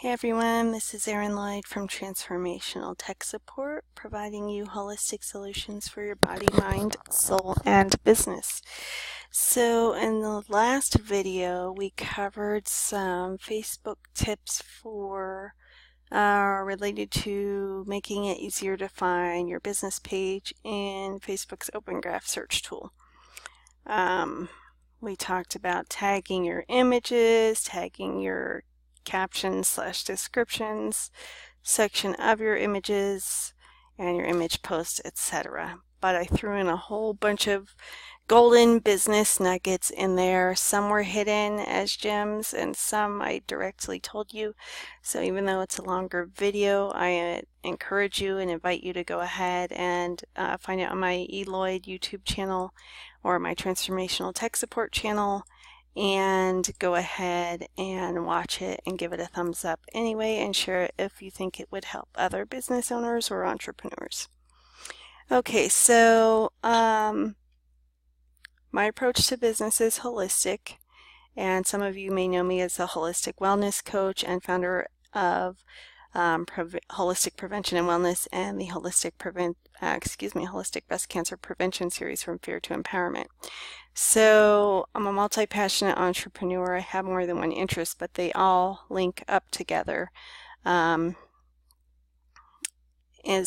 Hey everyone, this is Erin Lloyd from Transformational Tech Support, providing you holistic solutions for your body, mind, soul, and business. So in the last video, we covered some Facebook tips for related to making it easier to find your business page in Facebook's Open Graph search tool. We talked about tagging your images, tagging your captions / descriptions, section of your images, and your image post, etc. But I threw in a whole bunch of golden business nuggets in there. Some were hidden as gems and some I directly told you. So even though it's a longer video, I encourage you and invite you to go ahead and find it on my Lloyd YouTube channel or my Transformational Tech Support channel, and go ahead and watch it and give it a thumbs up anyway, and share it if you think it would help other business owners or entrepreneurs. Okay, so my approach to business is holistic, and some of you may know me as a holistic wellness coach and founder of Holistic Prevention and Wellness and the Holistic Breast Cancer Prevention Series from Fear to Empowerment. So I'm a multi-passionate entrepreneur. I have more than one interest, but they all link up together as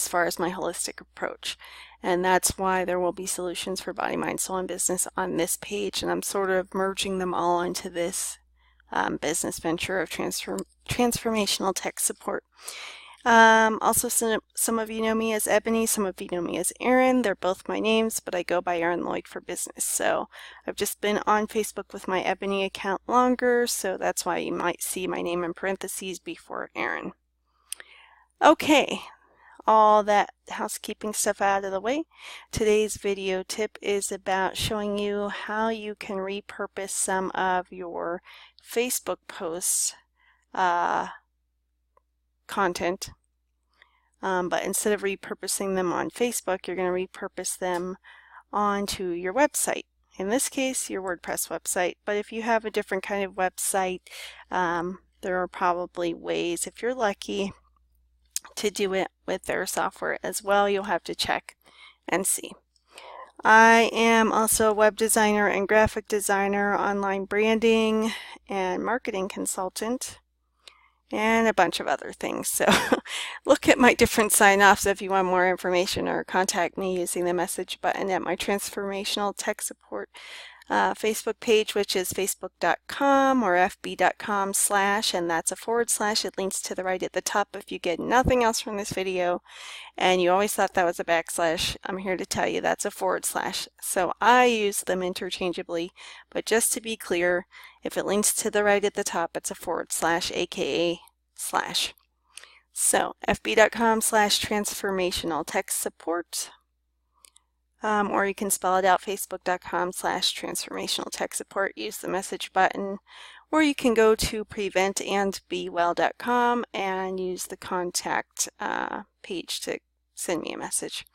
far as my holistic approach. And that's why there will be solutions for body, mind, soul, and business on this page. And I'm sort of merging them all into this business venture of transformational tech support. Also, some of you know me as Ebony, some of you know me as Erin. They're both my names, but I go by Erin Lloyd for business. So I've just been on Facebook with my Ebony account longer, so that's why you might see my name in parentheses before Erin. Okay, all that housekeeping stuff out of the way. Today's video tip is about showing you how you can repurpose some of your Facebook posts content, but instead of repurposing them on Facebook, you're going to repurpose them onto your website. In this case, your WordPress website, but if you have a different kind of website, there are probably ways, if you're lucky, to do it with their software as well. You'll have to check and see. I am also a web designer and graphic designer, online branding and marketing consultant, and a bunch of other things. So look at my different sign-offs if you want more information, or contact me using the message button at my Transformational Tech Support Facebook page, which is facebook.com or fb.com/ and that's a /. It links to the right at the top. If you get nothing else from this video and you always thought that was a /, I'm here to tell you that's a /. So I use them interchangeably, but just to be clear, if it links to the right at the top, it's a /, aka /. So fb.com / transformational tech support. Or you can spell it out, facebook.com / transformational tech support. Use the message button, or you can go to preventandbewell.com and use the contact page to send me a message.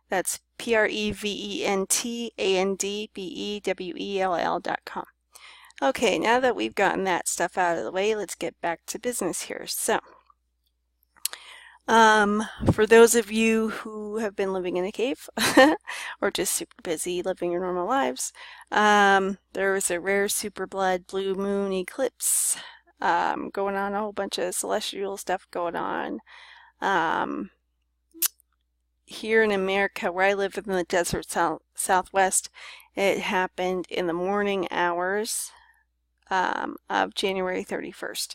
That's preventandbewell.com. Okay, now that we've gotten that stuff out of the way, let's get back to business here. So for those of you who have been living in a cave or just super busy living your normal lives, there was a rare super blood blue moon eclipse going on, a whole bunch of celestial stuff going on. Here in America, where I live in the desert southwest, it happened in the morning hours of January 31st.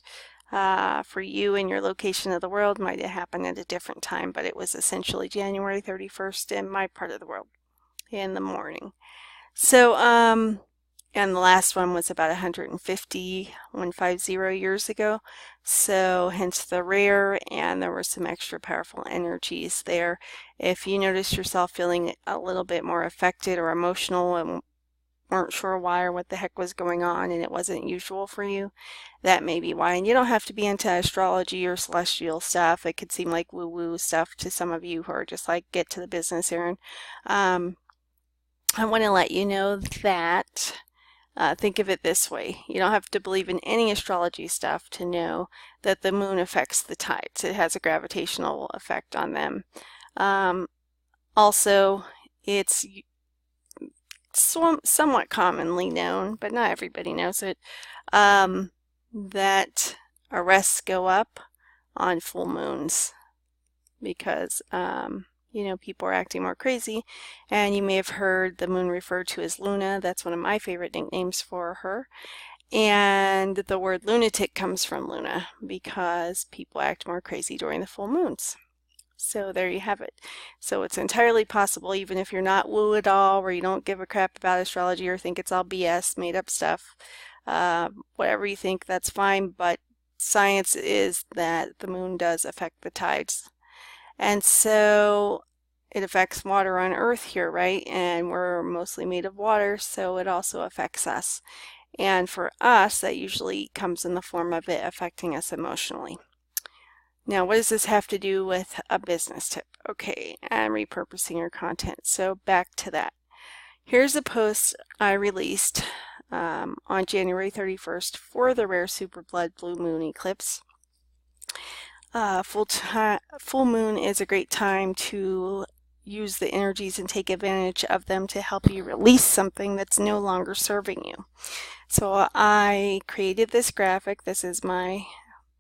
For you and your location of the world, might have happened at a different time, but it was essentially January 31st in my part of the world in the morning. So, and the last one was about 150 years ago. So hence the rare, and there were some extra powerful energies there. If you notice yourself feeling a little bit more affected or emotional and weren't sure why or what the heck was going on, and it wasn't usual for you, that may be why. And you don't have to be into astrology or celestial stuff. It could seem like woo-woo stuff to some of you who are just like, get to the business, Erin. I want to let you know that Think of it this way. You don't have to believe in any astrology stuff to know that the moon affects the tides. It has a gravitational effect on them. Also, it's somewhat commonly known, but not everybody knows it, that arrests go up on full moons because you know, people are acting more crazy. And you may have heard the moon referred to as Luna. That's one of my favorite nicknames for her. And the word lunatic comes from Luna because people act more crazy during the full moons. So there you have it. So it's entirely possible, even if you're not woo at all, or you don't give a crap about astrology or think it's all BS, made up stuff, whatever you think, that's fine. But science is that the moon does affect the tides. And so it affects water on Earth here, right? And we're mostly made of water, so it also affects us. And for us, that usually comes in the form of it affecting us emotionally. Now, what does this have to do with a business tip? Okay, and repurposing your content. So back to that. Here's a post I released on January 31st for the rare super blood blue moon eclipse. Full moon is a great time to use the energies and take advantage of them to help you release something that's no longer serving you. So I created this graphic. This is my,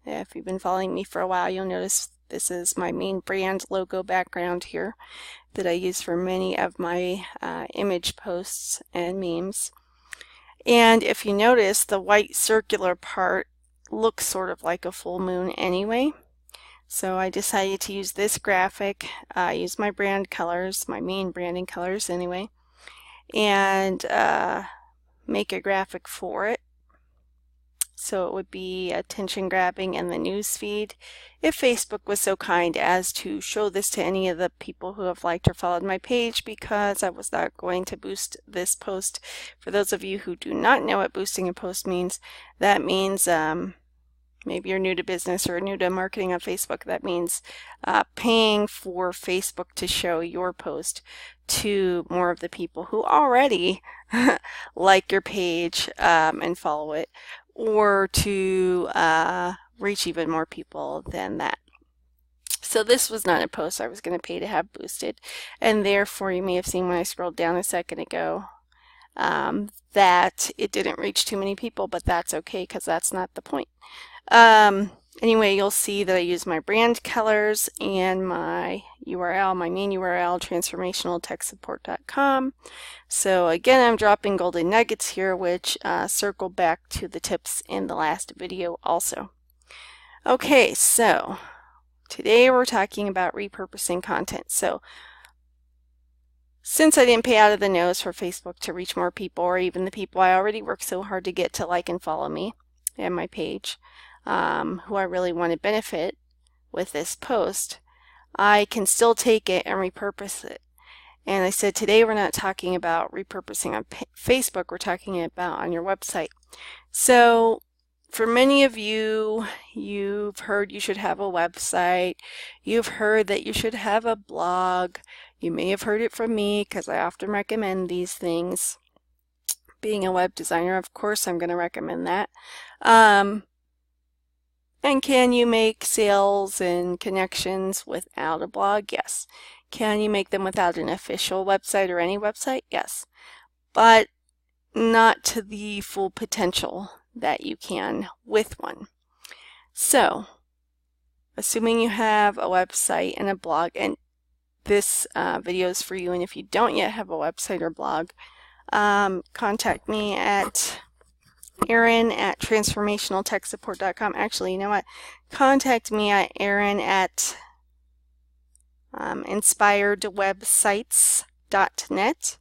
if you've been following me for a while, you'll notice this is my main brand logo background here that I use for many of my image posts and memes. And if you notice, the white circular part looks sort of like a full moon anyway. So I decided to use this graphic, use my brand colors, my main branding colors anyway, and make a graphic for it. So it would be attention grabbing in the news feed. If Facebook was so kind as to show this to any of the people who have liked or followed my page, because I was not going to boost this post. For those of you who do not know what boosting a post means, that means maybe you're new to business or new to marketing on Facebook. That means paying for Facebook to show your post to more of the people who already like your page and follow it, or to reach even more people than that. So this was not a post I was going to pay to have boosted, and therefore you may have seen when I scrolled down a second ago that it didn't reach too many people, but that's okay because that's not the point. Anyway, you'll see that I use my brand colors and my URL, my main URL, transformationaltechsupport.com. So again, I'm dropping golden nuggets here, which circle back to the tips in the last video also. Okay, so today we're talking about repurposing content. So since I didn't pay out of the nose for Facebook to reach more people, or even the people I already worked so hard to get to like and follow me and my page, who I really want to benefit with this post, I can still take it and repurpose it. And I said today we're not talking about repurposing on Facebook, we're talking about on your website. So for many of you, you've heard you should have a website, you've heard that you should have a blog, you may have heard it from me because I often recommend these things. Being a web designer, of course, I'm going to recommend that. And can you make sales and connections without a blog? Yes. Can you make them without an official website or any website? Yes. But not to the full potential that you can with one. So, assuming you have a website and a blog, and this video is for you, and if you don't yet have a website or blog, contact me at Erin at transformationaltechsupport.com. Actually, you know what? Contact me at Erin at inspiredwebsites.net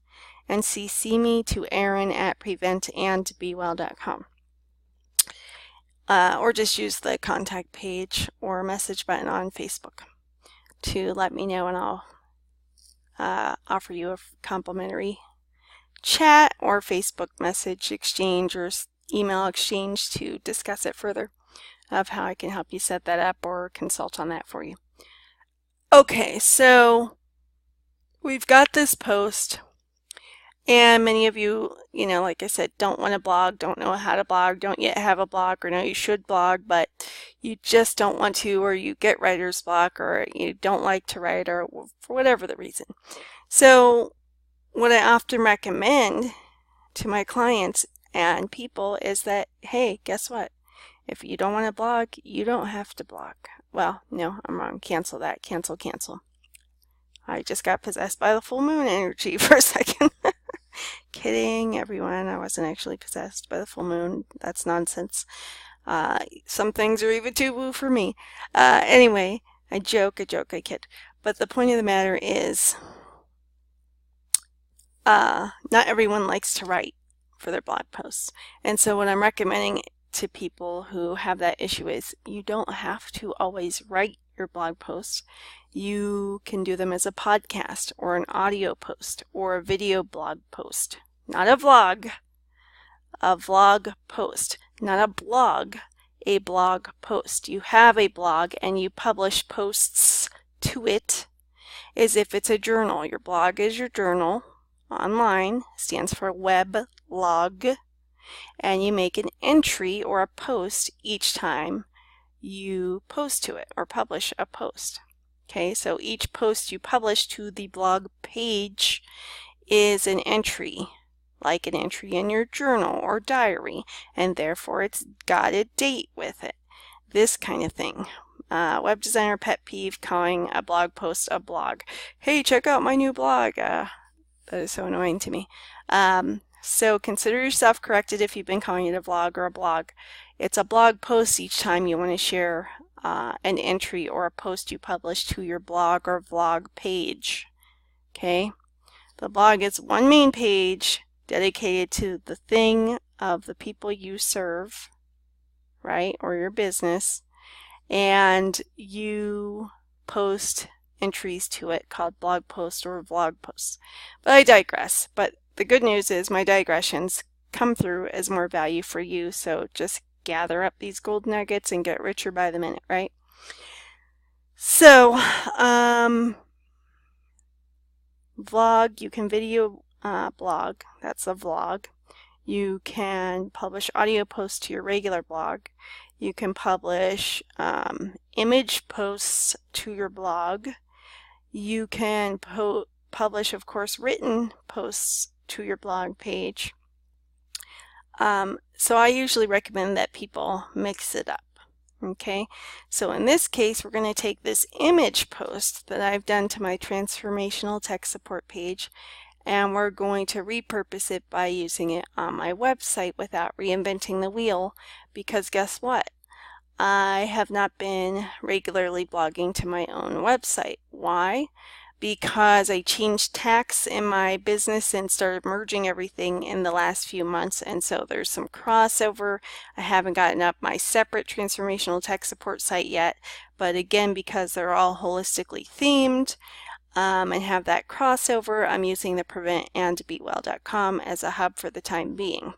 and CC me to Erin at preventandbewell.com. Or just use the contact page or message button on Facebook to let me know, and I'll offer you a complimentary chat or Facebook message exchange or email exchange to discuss it further of how I can help you set that up or consult on that for you. Okay, so we've got this post, And many of you, like I said, don't want to blog, don't know how to blog, don't yet have a blog, or know you should blog, but you just don't want to, or you get writer's block, or you don't like to write, or for whatever the reason. So what I often recommend to my clients and people is that, hey, guess what? If you don't want to blog, you don't have to blog. Well, no, I'm wrong. Cancel that. Cancel, cancel. I just got possessed by the full moon energy for a second. Kidding, everyone. I wasn't actually possessed by the full moon. That's nonsense. Some things are even too woo for me. Anyway, I kid. But the point of the matter is, not everyone likes to write for their blog posts. And so what I'm recommending to people who have that issue is you don't have to always write your blog posts. You can do them as a podcast or an audio post or a video blog post. Not a vlog, a vlog post. Not a blog, a blog post. You have a blog and you publish posts to it as if it's a journal. Your blog is your journal. Online stands for web log, and you make an entry or a post each time you post to it or publish a post. Okay, so each post you publish to the blog page is an entry, like an entry in your journal or diary, and therefore it's got a date with it. This kind of thing. Web designer pet peeve, calling a blog post a blog. Hey, check out my new blog. That is so annoying to me. So consider yourself corrected if you've been calling it a vlog or a blog. It's a blog post each time you want to share an entry or a post you publish to your blog or vlog page. Okay? The blog is one main page dedicated to the thing of the people you serve, right? Or your business. And you post entries to it called blog posts or vlog posts. But I digress. But the good news is my digressions come through as more value for you, so just gather up these gold nuggets and get richer by the minute, right? So, vlog, you can video blog, that's a vlog. You can publish audio posts to your regular blog. You can publish image posts to your blog. You can publish, of course, written posts to your blog page. So I usually recommend that people mix it up. Okay, so in this case, we're going to take this image post that I've done to my transformational tech support page, and we're going to repurpose it by using it on my website without reinventing the wheel, because guess what? I have not been regularly blogging to my own website. Why? Because I changed tax in my business and started merging everything in the last few months, and so there's some crossover. I haven't gotten up my separate transformational tech support site yet, but again, because they're all holistically themed and have that crossover, I'm using the preventandbewell.com as a hub for the time being.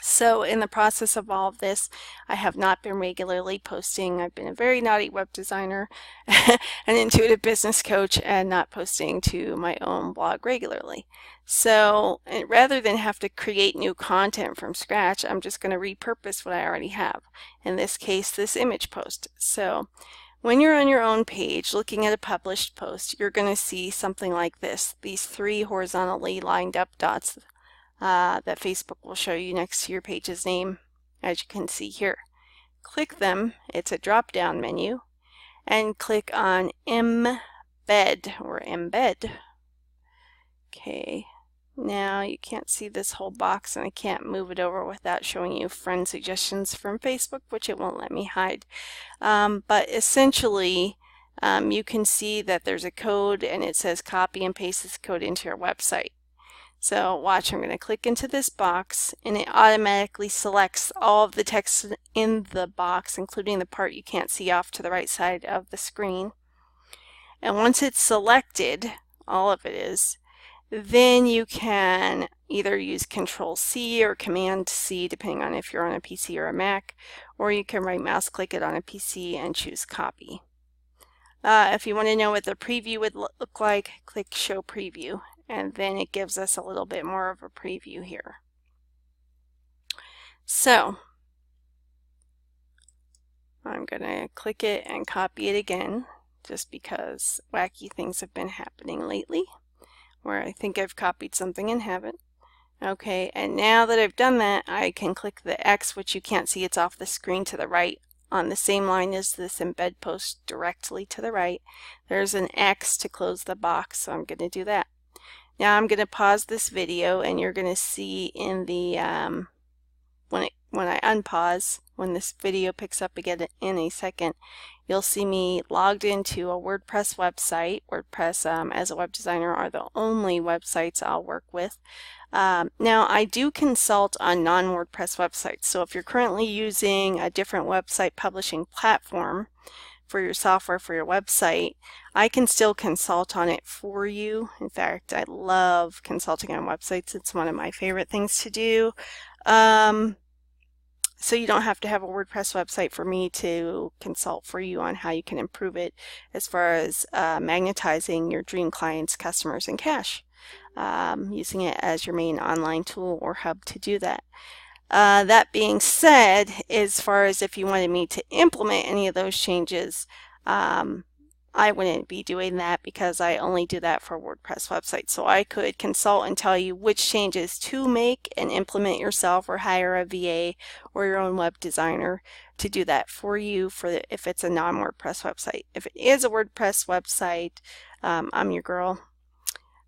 So in the process of all of this, I have not been regularly posting. I've been a very naughty web designer, an intuitive business coach, and not posting to my own blog regularly. So rather than have to create new content from scratch, I'm just going to repurpose what I already have. In this case, this image post. So when you're on your own page looking at a published post, you're going to see something like this. These three horizontally lined up dots that Facebook will show you next to your page's name, as you can see here. Click them, it's a drop-down menu, and click on Embed or Embed. Okay, now you can't see this whole box and I can't move it over without showing you friend suggestions from Facebook, which it won't let me hide. But essentially, you can see that there's a code and it says copy and paste this code into your website. So watch, I'm going to click into this box and it automatically selects all of the text in the box, including the part you can't see off to the right side of the screen. And once it's selected, all of it is, then you can either use Control-C or Command-C, depending on if you're on a PC or a Mac, or you can right mouse click it on a PC and choose Copy. If you want to know what the preview would look like, click Show Preview, and then it gives us a little bit more of a preview here. So I'm going to click it and copy it again, just because wacky things have been happening lately where I think I've copied something and haven't. Okay, and now that I've done that, I can click the X, which you can't see, it's off the screen to the right, on the same line as this embed post directly to the right. There's an X to close the box, so I'm going to do that. Now I'm going to pause this video, and you're going to see in the when I unpause, when this video picks up again in a second, you'll see me logged into a WordPress website. WordPress as a web designer are the only websites I'll work with. Now I do consult on non-WordPress websites, so if you're currently using a different website publishing platform for your software for your website, I can still consult on it for you. In fact, I love consulting on websites. It's one of my favorite things to do. So you don't have to have a WordPress website for me to consult for you on how you can improve it as far as magnetizing your dream clients, customers, and cash. Using it as your main online tool or hub to do that. That being said, as far as if you wanted me to implement any of those changes, I wouldn't be doing that because I only do that for WordPress websites. So I could consult and tell you which changes to make and implement yourself, or hire a VA or your own web designer to do that for you if it's a non-WordPress website. If it is a WordPress website, I'm your girl.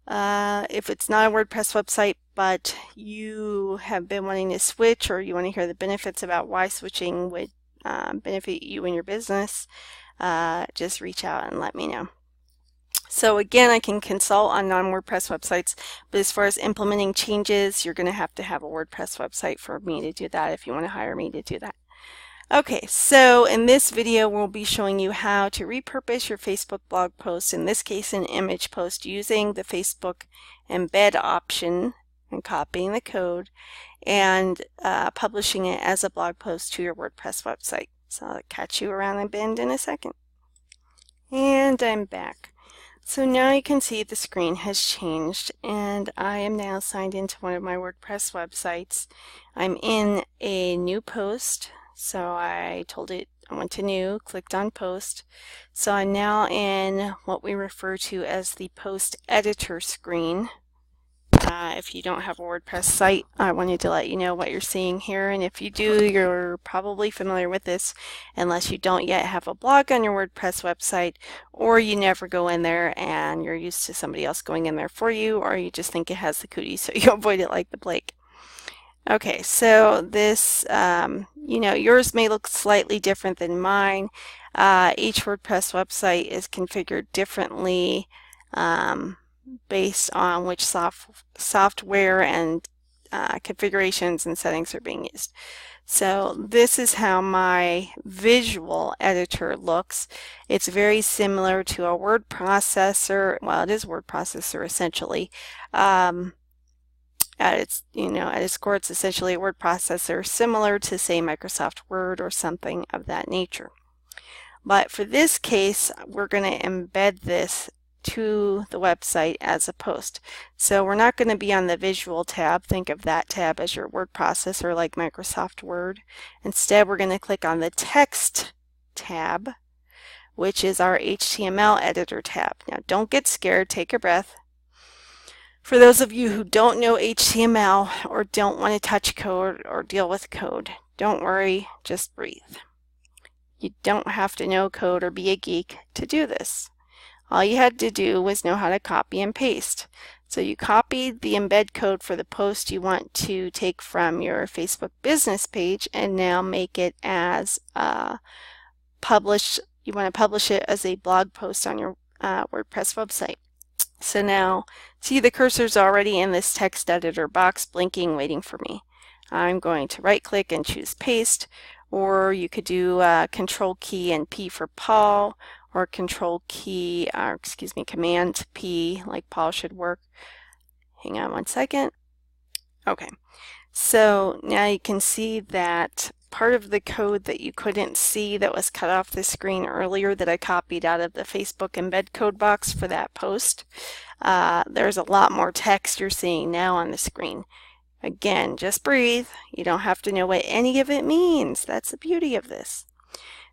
If it's not a WordPress website, but you have been wanting to switch, or you want to hear the benefits about why switching would benefit you and your business, just reach out and let me know. So again, I can consult on non-WordPress websites, but as far as implementing changes, you're going to have a WordPress website for me to do that if you want to hire me to do that. Okay, so in this video we'll be showing you how to repurpose your Facebook blog post, in this case an image post, using the Facebook embed option and copying the code and publishing it as a blog post to your WordPress website. So I'll catch you around the bend in a second. And I'm back. So now you can see the screen has changed, and I am now signed into one of my WordPress websites. I'm in a new post. So I told it I went to new, clicked on post. So I'm now in what we refer to as the post editor screen. If you don't have a WordPress site, I wanted to let you know what you're seeing here, and if you do, you're probably familiar with this unless you don't yet have a blog on your WordPress website, or you never go in there and you're used to somebody else going in there for you, or you just think it has the cooties so you avoid it like the plague. Okay, so this, yours may look slightly different than mine. Each WordPress website is configured differently based on which software and configurations and settings are being used. So this is how my visual editor looks. It's very similar to a word processor. Well, it is a word processor essentially. At its core, it's essentially a word processor similar to, say, Microsoft Word or something of that nature. But for this case, we're going to embed this to the website as a post. So we're not going to be on the visual tab. Think of that tab as your word processor like Microsoft Word. Instead, we're going to click on the text tab, which is our HTML editor tab. Now don't get scared, take a breath. For those of you who don't know HTML or don't want to touch code or deal with code, don't worry, just breathe. You don't have to know code or be a geek to do this. All you had to do was know how to copy and paste. So you copied the embed code for the post you want to take from your Facebook business page and now make it as you want to publish it as a blog post on your WordPress website. So now, see, the cursor's already in this text editor box blinking, waiting for me. I'm going to right click and choose paste, or you could do Control key and P for Paul, or Command P, like Paul should work. Hang on one second. Okay, so now you can see that part of the code that you couldn't see that was cut off the screen earlier that I copied out of the Facebook embed code box for that post. There's a lot more text you're seeing now on the screen. Again, just breathe. You don't have to know what any of it means. That's the beauty of this.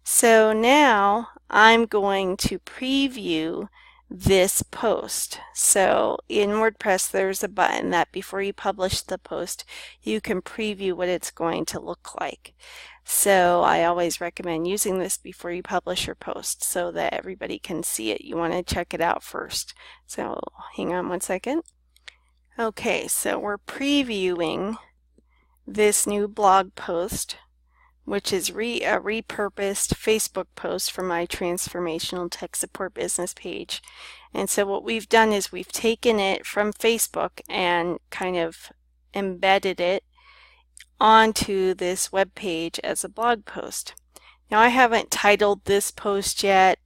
So now I'm going to preview this post. So in WordPress there's a button that before you publish the post you can preview what it's going to look like. So I always recommend using this before you publish your post so that everybody can see it. You want to check it out first. So hang on one second. Okay, so we're previewing this new blog post, which is a repurposed Facebook post from my Transformational Tech Support business page. And so what we've done is we've taken it from Facebook and kind of embedded it onto this web page as a blog post. Now I haven't titled this post yet,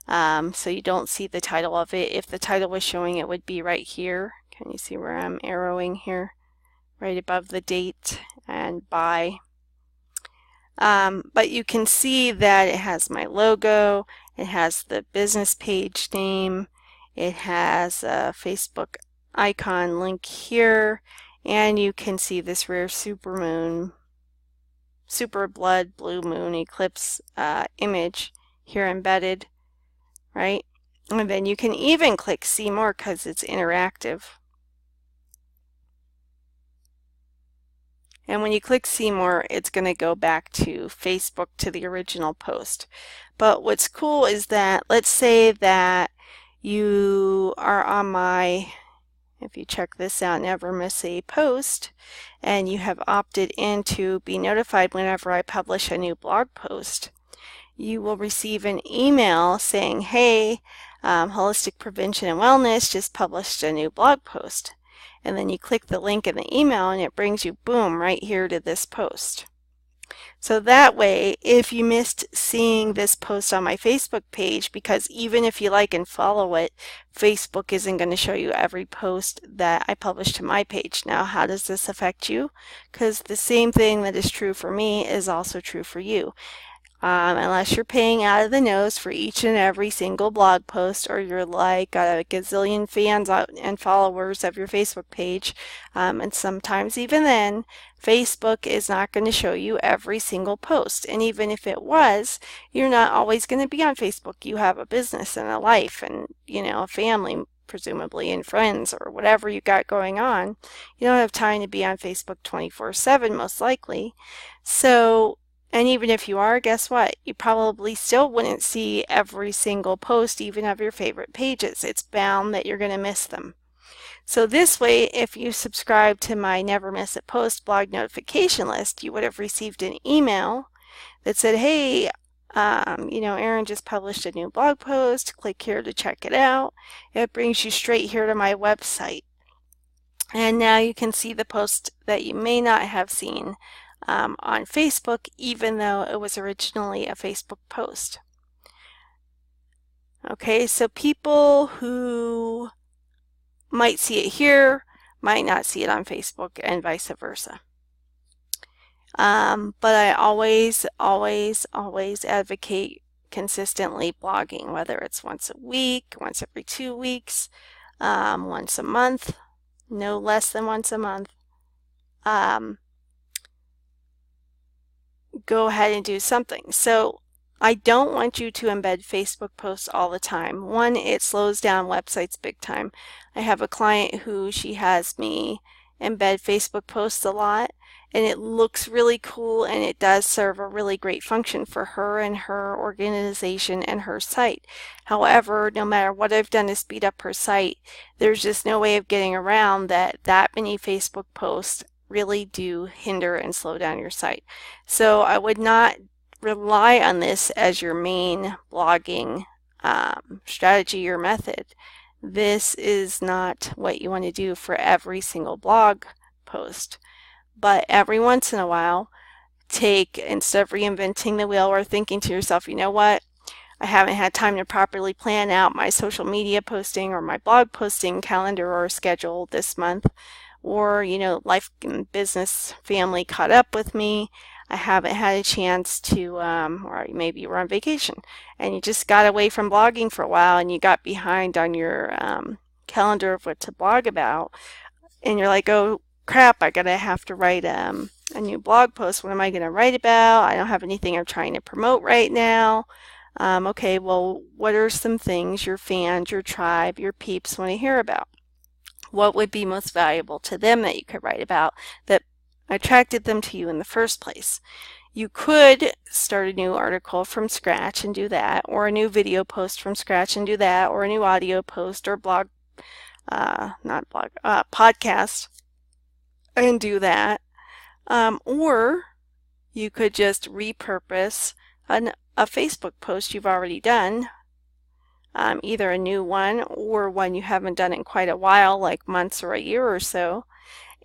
so you don't see the title of it. If the title was showing, it would be right here. Can you see where I'm arrowing here? Right above the date and by. But you can see that it has my logo, it has the business page name, it has a Facebook icon link here, and you can see this rare super blood blue moon eclipse image here embedded, right? And then you can even click see more because it's interactive. And when you click see more, it's going to go back to Facebook to the original post. But what's cool is that, let's say that you are on my, if you check this out, never miss a post, and you have opted in to be notified whenever I publish a new blog post, you will receive an email saying, hey, Holistic Prevention and Wellness just published a new blog post. And then you click the link in the email and it brings you, boom, right here to this post. So that way, if you missed seeing this post on my Facebook page, because even if you like and follow it, Facebook isn't going to show you every post that I publish to my page. Now, how does this affect you? Because the same thing that is true for me is also true for you. Unless you're paying out of the nose for each and every single blog post, or you're like got a gazillion fans and followers of your Facebook page, and sometimes even then Facebook is not going to show you every single post. And even if it was, you're not always going to be on Facebook. You have a business and a life and, you know, a family presumably and friends or whatever you got going on. You don't have time to be on Facebook 24/7 most likely. So, and even if you are, guess what? You probably still wouldn't see every single post, even of your favorite pages. It's bound that you're going to miss them. So this way, if you subscribe to my Never Miss a Post blog notification list, you would have received an email that said, hey, you know, Erin just published a new blog post. Click here to check it out. It brings you straight here to my website. And now you can see the post that you may not have seen on Facebook, even though it was originally a Facebook post. Okay, so people who might see it here might not see it on Facebook and vice versa. But I always advocate consistently blogging, whether it's once a week, once every 2 weeks, once a month, no less than once a month. Go ahead and do something. So I don't want you to embed Facebook posts all the time. One, it slows down websites big time. I have a client who she has me embed Facebook posts a lot, and it looks really cool, and it does serve a really great function for her and her organization and her site. However, no matter what I've done to speed up her site, there's just no way of getting around that many Facebook posts really do hinder and slow down your site. So I would not rely on this as your main blogging strategy or method. This is not what you want to do for every single blog post. But every once in a while, instead of reinventing the wheel or thinking to yourself, you know what, I haven't had time to properly plan out my social media posting or my blog posting calendar or schedule this month, or, you know, life and business, family caught up with me. I haven't had a chance to, or maybe you were on vacation and you just got away from blogging for a while and you got behind on your calendar of what to blog about, and you're like, oh crap, I gotta have to write a new blog post. What am I gonna write about? I don't have anything I'm trying to promote right now. Okay, well, what are some things your fans, your tribe, your peeps want to hear about? What would be most valuable to them that you could write about that attracted them to you in the first place? You could start a new article from scratch and do that, or a new video post from scratch and do that, or a new audio post or podcast and do that. Or you could just repurpose a Facebook post you've already done, either a new one or one you haven't done in quite a while, like months or a year or so,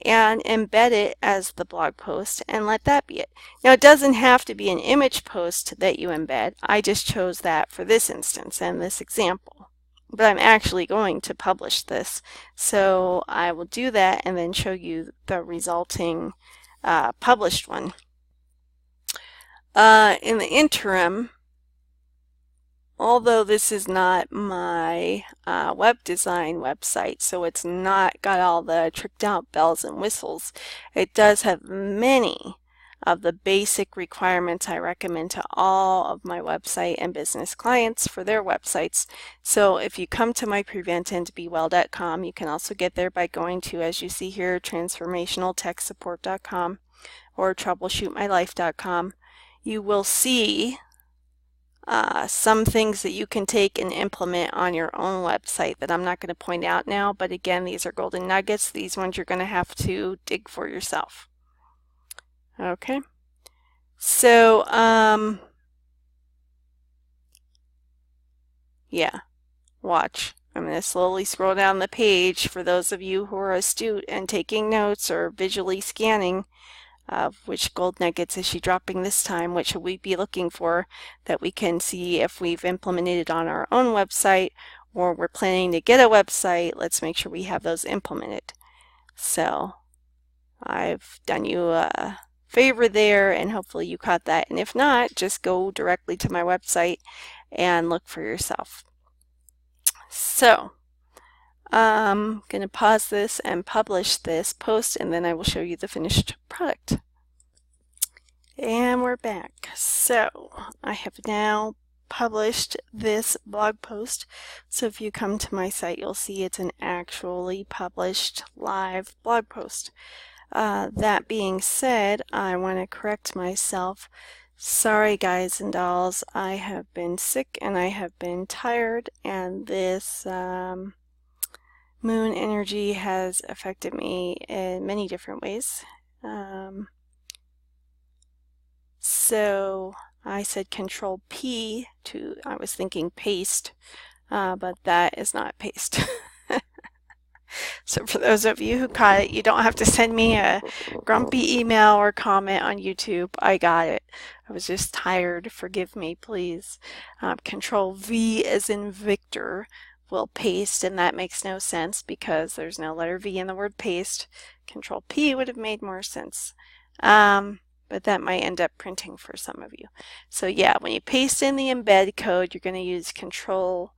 and embed it as the blog post and let that be it. Now, it doesn't have to be an image post that you embed. I just chose that for this instance and this example. But I'm actually going to publish this, so I will do that and then show you the resulting published one. In the interim, although this is not my web design website, so it's not got all the tricked out bells and whistles, it does have many of the basic requirements I recommend to all of my website and business clients for their websites. So if you come to my preventandbewell.com, you can also get there by going to, as you see here, transformationaltechsupport.com or troubleshootmylife.com. You will see some things that you can take and implement on your own website that I'm not going to point out now, but again, these are golden nuggets. These ones you're going to have to dig for yourself. Okay, so yeah, watch. I'm going to slowly scroll down the page for those of you who are astute and taking notes or visually scanning. Which gold nuggets is she dropping this time? What should we be looking for that we can see if we've implemented it on our own website or we're planning to get a website? Let's make sure we have those implemented. So I've done you a favor there, and hopefully you caught that. And if not, just go directly to my website and look for yourself. So I'm going to pause this and publish this post, and then I will show you the finished product. And we're back. So I have now published this blog post. So if you come to my site, you'll see it's an actually published live blog post. That being said, I want to correct myself. Sorry guys and dolls, I have been sick and I have been tired, and this moon energy has affected me in many different ways. So I said Control P to, I was thinking paste, but that is not paste. So for those of you who caught it, you don't have to send me a grumpy email or comment on YouTube. I got it. I was just tired. Forgive me, please. Control V as in Victor will paste, and that makes no sense because there's no letter V in the word paste. Control P would have made more sense. But that might end up printing for some of you. So yeah, when you paste in the embed code, you're going to use Control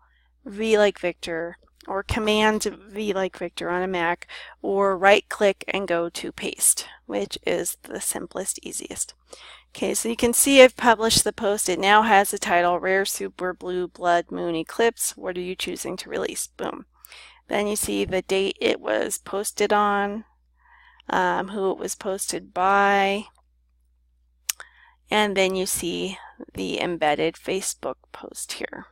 V like Victor, or Command V like Victor on a Mac, or right click and go to paste, which is the simplest, easiest. Okay, so you can see I've published the post. It now has the title, Rare Super Blue Blood Moon Eclipse. What are you choosing to release? Boom. Then you see the date it was posted on, who it was posted by, and then you see the embedded Facebook post here.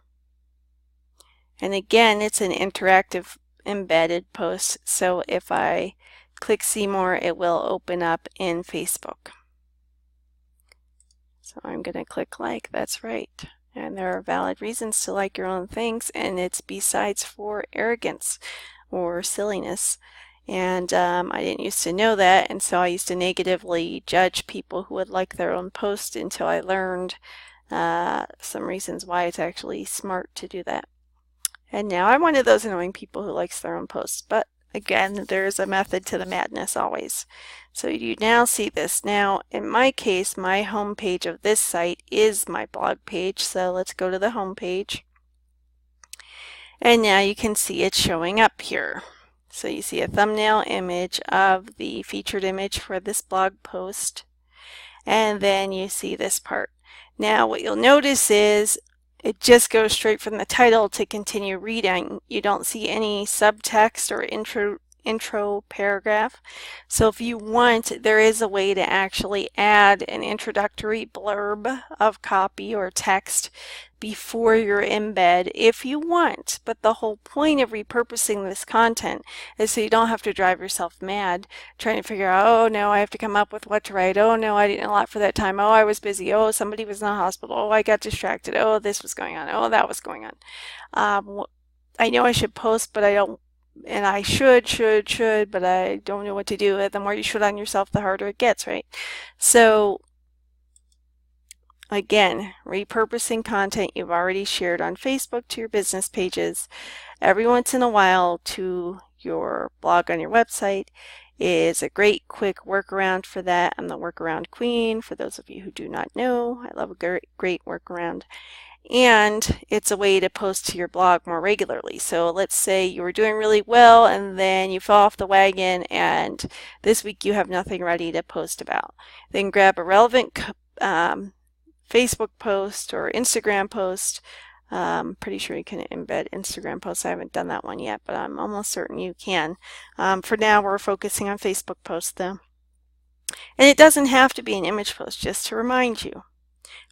And again, it's an interactive embedded post, so if I click see more, it will open up in Facebook. So I'm going to click like, that's right. And there are valid reasons to like your own things, and it's besides for arrogance or silliness. And I didn't used to know that, and so I used to negatively judge people who would like their own post until I learned some reasons why it's actually smart to do that. And now I'm one of those annoying people who likes their own posts. But again, there's a method to the madness always. So you now see this. Now, in my case, my home page of this site is my blog page. So let's go to the home page. And now you can see it showing up here. So you see a thumbnail image of the featured image for this blog post. And then you see this part. Now what you'll notice is it just goes straight from the title to continue reading. You don't see any subtext or intro paragraph. So if you want, there is a way to actually add an introductory blurb of copy or text before your embed if you want. But the whole point of repurposing this content is so you don't have to drive yourself mad trying to figure out, oh no, I have to come up with what to write. Oh no, I didn't allot for that time. Oh, I was busy. Oh, somebody was in the hospital. Oh, I got distracted. Oh, this was going on. Oh, that was going on. I know I should post, but I don't. And I should, but I don't know what to do. The more you should on yourself, the harder it gets, right? So again, repurposing content you've already shared on Facebook to your business pages every once in a while to your blog on your website is a great quick workaround for that. I'm the workaround queen. For those of you who do not know, I love a great workaround. And it's a way to post to your blog more regularly. So let's say you were doing really well and then you fell off the wagon and this week you have nothing ready to post about. Then grab a relevant Facebook post or Instagram post. Pretty sure you can embed Instagram posts. I haven't done that one yet, but I'm almost certain you can. For now, we're focusing on Facebook posts though. And it doesn't have to be an image post, just to remind you.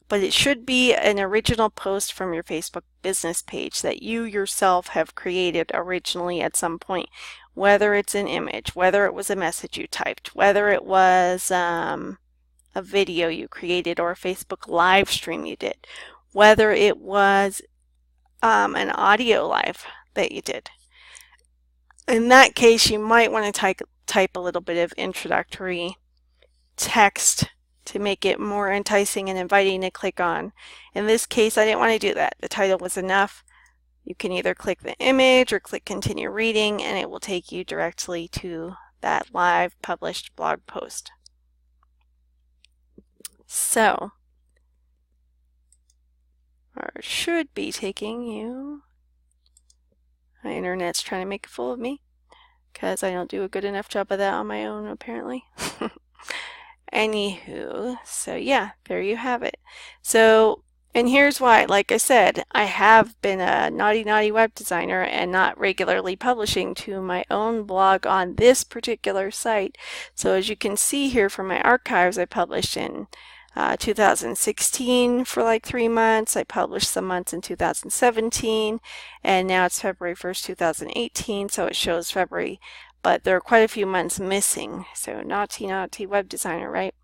But it should be an original post from your Facebook business page that you yourself have created originally at some point. Whether it's an image, whether it was a message you typed, whether it was a video you created or a Facebook live stream you did, whether it was an audio live that you did. In that case, you might want to type a little bit of introductory text to make it more enticing and inviting to click on. In this case, I didn't want to do that. The title was enough. You can either click the image or click continue reading and it will take you directly to that live published blog post. So, or should be taking you. My internet's trying to make a fool of me because I don't do a good enough job of that on my own apparently. Anywho, so yeah, there you have it. So, and here's why, like I said, I have been a naughty web designer and not regularly publishing to my own blog on this particular site. So as you can see here from my archives, I published in 2016 for like 3 months. I published some months in 2017, and now it's February 1st, 2018, so it shows February. But there are quite a few months missing. So naughty web designer, right?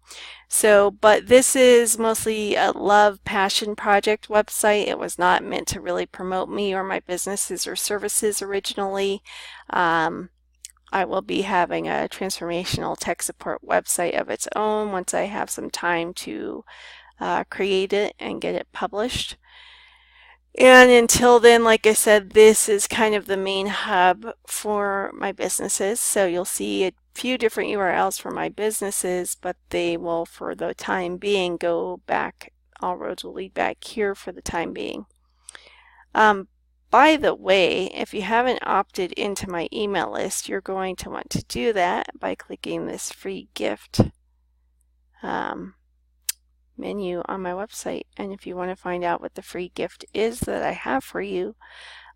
So, but this is mostly a love passion project website. It was not meant to really promote me or my businesses or services originally. I will be having a transformational tech support website of its own once I have some time to create it and get it published. And until then, like I said, this is kind of the main hub for my businesses. So you'll see a few different URLs for my businesses, but they will, for the time being, go back. All roads will lead back here for the time being. By the way, if you haven't opted into my email list, you're going to want to do that by clicking this free gift menu on my website. And if you want to find out what the free gift is that I have for you,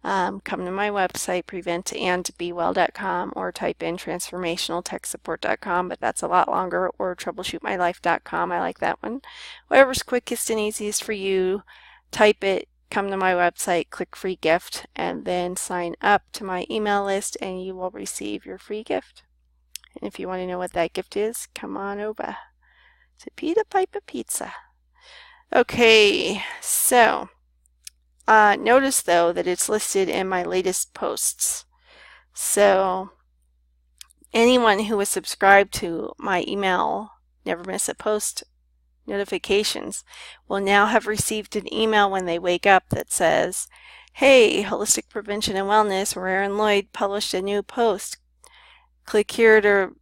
come to my website, preventandbewell.com, or type in transformationaltechsupport.com, but that's a lot longer, or troubleshootmylife.com. I like that one. Whatever's quickest and easiest for you, type it, come to my website, click free gift, and then sign up to my email list and you will receive your free gift. And if you want to know what that gift is, come on over to Pita Piper Pizza. Okay, so notice though that it's listed in my latest posts. So anyone who is subscribed to my email Never Miss a Post notifications will now have received an email when they wake up that says, hey, Holistic Prevention and Wellness, where Erin Lloyd published a new post. click here to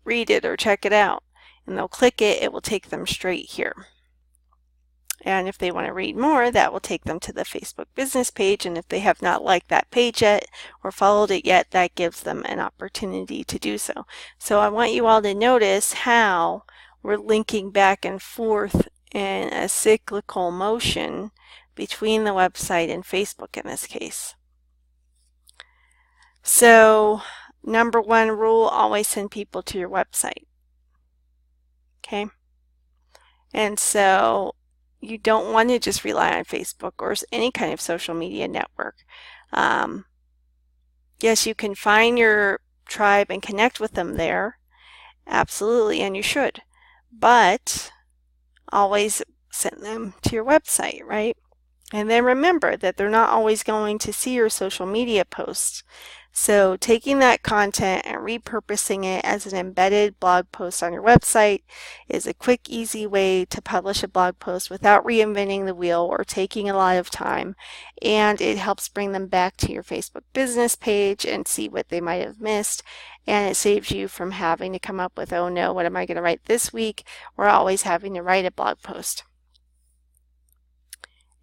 read it or check it out. And they'll click it, it will take them straight here. And if they want to read more, that will take them to the Facebook business page. And if they have not liked that page yet or followed it yet, that gives them an opportunity to do so. So I want you all to notice how we're linking back and forth in a cyclical motion between the website and Facebook in this case. So number one rule, always send people to your website. Okay? And so you don't want to just rely on Facebook or any kind of social media network. Yes, you can find your tribe and connect with them there. Absolutely, and you should. But always send them to your website, right? And then remember that they're not always going to see your social media posts. So taking that content and repurposing it as an embedded blog post on your website is a quick, easy way to publish a blog post without reinventing the wheel or taking a lot of time. And it helps bring them back to your Facebook business page and see what they might have missed. And it saves you from having to come up with, oh no, what am I going to write this week? Or always having to write a blog post.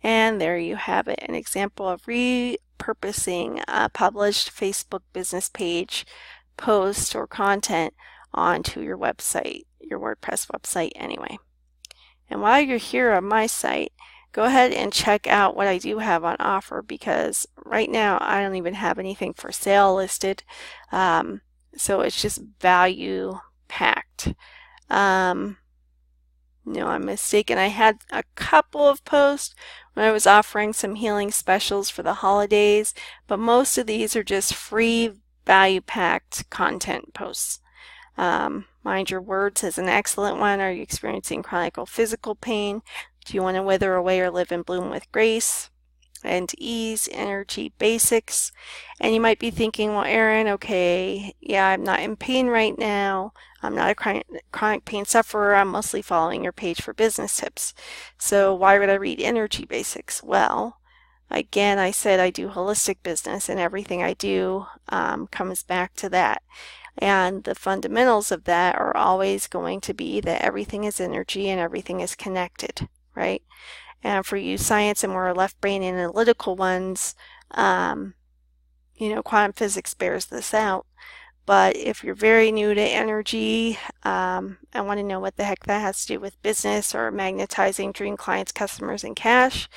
And there you have it, an example of repurposing a published Facebook business page post or content onto your website, your WordPress website anyway. And while you're here on my site, go ahead and check out what I do have on offer, because right now I don't even have anything for sale listed. So it's just value packed. No, I'm mistaken. I had a couple of posts when I was offering some healing specials for the holidays, but most of these are just free value-packed content posts. Mind Your Words is an excellent one. Are you experiencing chronic or physical pain? Do you want to wither away or live and bloom with grace and ease? Energy basics. And you might be thinking, well, Erin, okay, yeah, I'm not in pain right now. I'm not a chronic pain sufferer. I'm mostly following your page for business tips. So why would I read energy basics? Well, again, I said I do holistic business, and everything I do comes back to that. And the fundamentals of that are always going to be that everything is energy and everything is connected, right? And for you science and more left brain analytical ones, quantum physics bears this out. But if you're very new to energy and want to know what the heck that has to do with business or magnetizing dream clients, customers, and cash,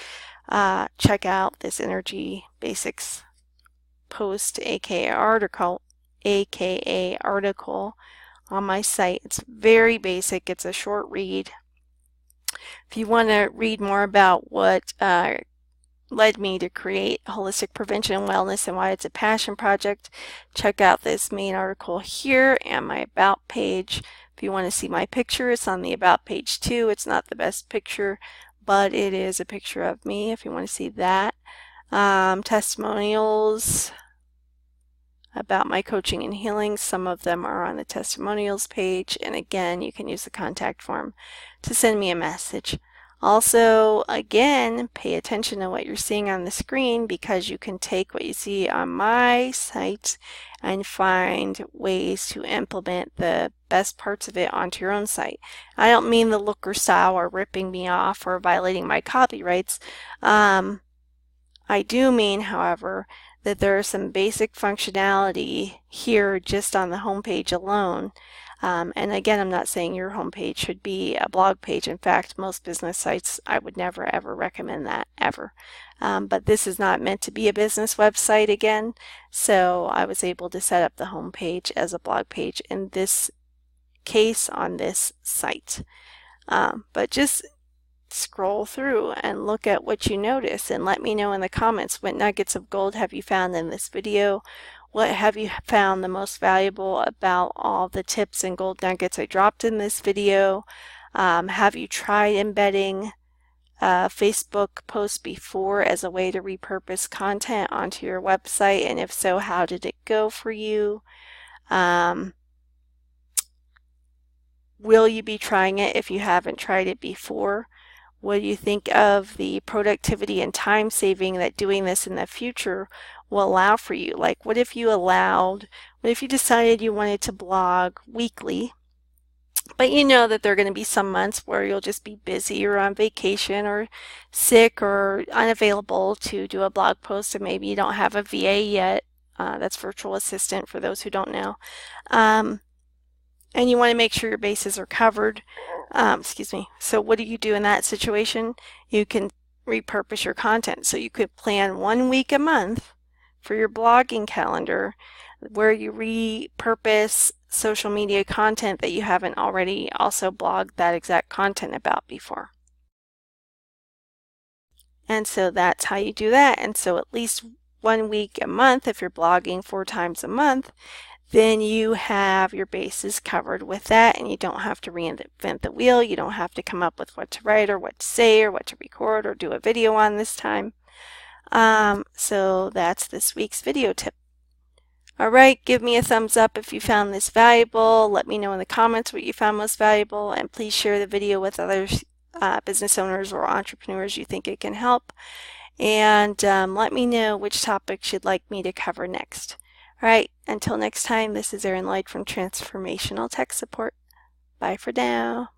check out this energy basics post, aka article on my site. It's very basic. It's a short read. If you want to read more about what led me to create holistic prevention and wellness and why it's a passion project, check out this main article here and my about page. If you want to see my picture, it's on the about page too. It's not the best picture, but it is a picture of me if you want to see that. Testimonials about my coaching and healing. Some of them are on the testimonials page, and again, you can use the contact form to send me a message. Also, again, pay attention to what you're seeing on the screen, because you can take what you see on my site and find ways to implement the best parts of it onto your own site. I don't mean the look or style or ripping me off or violating my copyrights. I do mean, however, that there is some basic functionality here just on the homepage alone. And again, I'm not saying your homepage should be a blog page. In fact, most business sites, I would never ever recommend that, ever. But this is not meant to be a business website again, so I was able to set up the homepage as a blog page in this case on this site. But just scroll through and look at what you notice and let me know in the comments what nuggets of gold have you found in this video. What have you found the most valuable about all the tips and gold nuggets I dropped in this video? Have you tried embedding Facebook posts before as a way to repurpose content onto your website? And if so, how did it go for you? Will you be trying it if you haven't tried it before? What do you think of the productivity and time saving that doing this in the future will allow for you? Like, what if you decided you wanted to blog weekly, but you know that there are going to be some months where you'll just be busy or on vacation or sick or unavailable to do a blog post, and maybe you don't have a VA yet. That's virtual assistant for those who don't know. And you want to make sure your bases are covered. Excuse me. So what do you do in that situation? You can repurpose your content. So you could plan 1 week a month for your blogging calendar where you repurpose social media content that you haven't already also blogged that exact content about before. And so that's how you do that. And so at least 1 week a month, if you're blogging 4 times a month, then you have your bases covered with that, and you don't have to reinvent the wheel. You don't have to come up with what to write or what to say or what to record or do a video on this time. So that's this week's video tip. All right, give me a thumbs up if you found this valuable. Let me know in the comments what you found most valuable, and please share the video with other business owners or entrepreneurs you think it can help. And let me know which topics you'd like me to cover next. All right, until next time, this is Erin Lloyd from Transformational Tech Support. Bye for now.